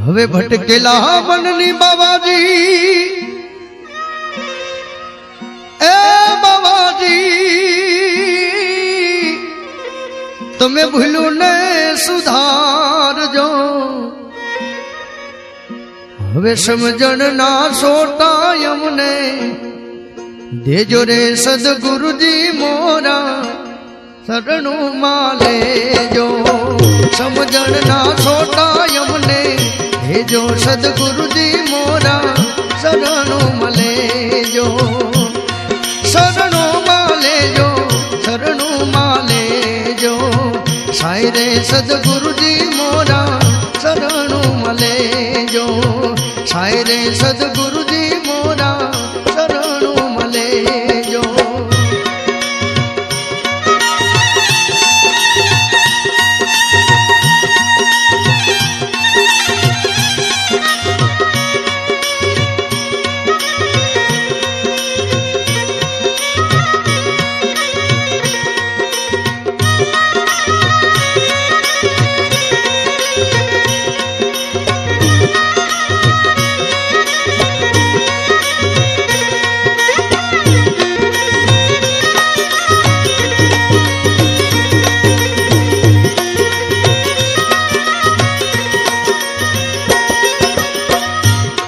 હવે ભટકેલા મનની બાબાજી, એ બાબાજી તમે ભૂલ્યું ને સુધારજો. હવે સમજણ ના સોટા અમને દેજો રે સદગુરુજી મોરા શરણું માં લેજો. સમજણ ના સોટા અમને દેજો સદગુરુજી મોરા શરણું માં લેજો. શરણું માં લેજો, શરણું માં લેજો. સાઈ રે સદગુરુજી મોરા શરણું માં લેજો. સાઈ રે સદગુરુજી મોરા શરણું માં લેજો.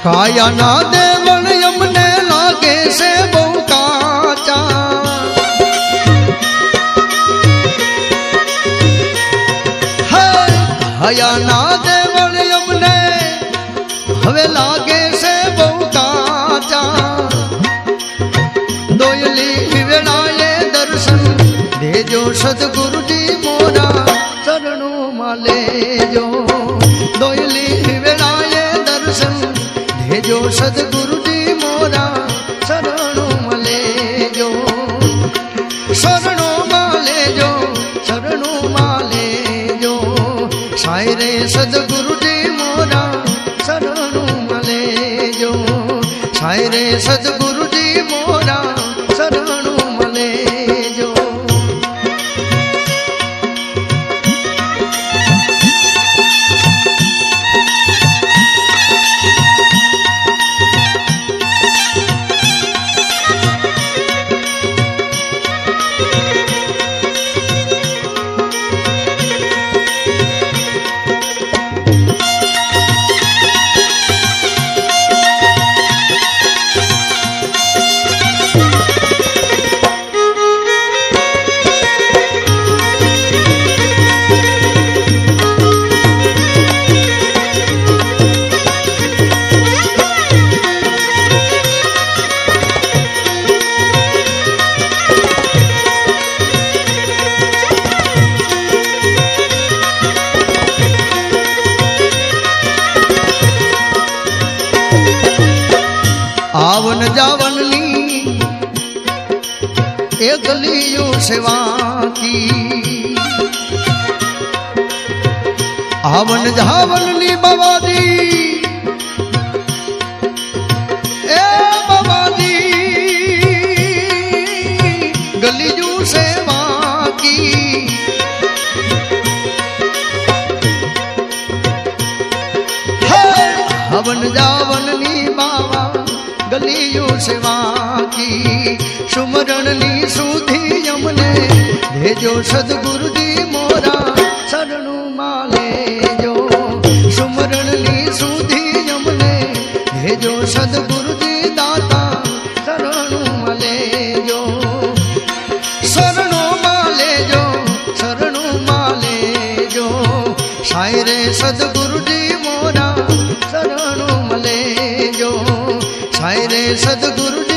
કાયા ના દેવણ અમને લાગે છે બહુ કાચા. કાયા ના દેવણ અમને હવે લાગે છે બહુ કાચા. દોયલી વેળાએ દર્શન દેજો સદગુરુજી મોરા શરણું માં લેજો. દોયલી વેળાએ દર્શન દેજો સદગુરુજી મોરા શરણું માં લેજો. શરણું માં લેજો, શરણું માં લેજો. સાઈ રે સદગુરુજી મોરા શરણું માં લેજો. સાઈ રે સદગુરુજી મોરા શરણું માં લેજો. આવન જાવનની એ ગલીઓ સેવા કી. આવન જાવનની બાબાજી, એ બાબાજી ગલીઓ સેવા કી. આવન જાવનની બાબા ગલીઓ સેવા કી. સુમરણની સુધી અમને દેજો સદગુરુજી મોરા શરણું માં લેજો. સુમરણની સુધી અમને દેજો સદગુરુજી દાતા શરણું માં લેજો. શરણું માં લેજો, શરણું માં લેજો. સાઈ રે સદગુરુજી મોરા શરણું માં લેજો. સાઈ રે સદગુરુજી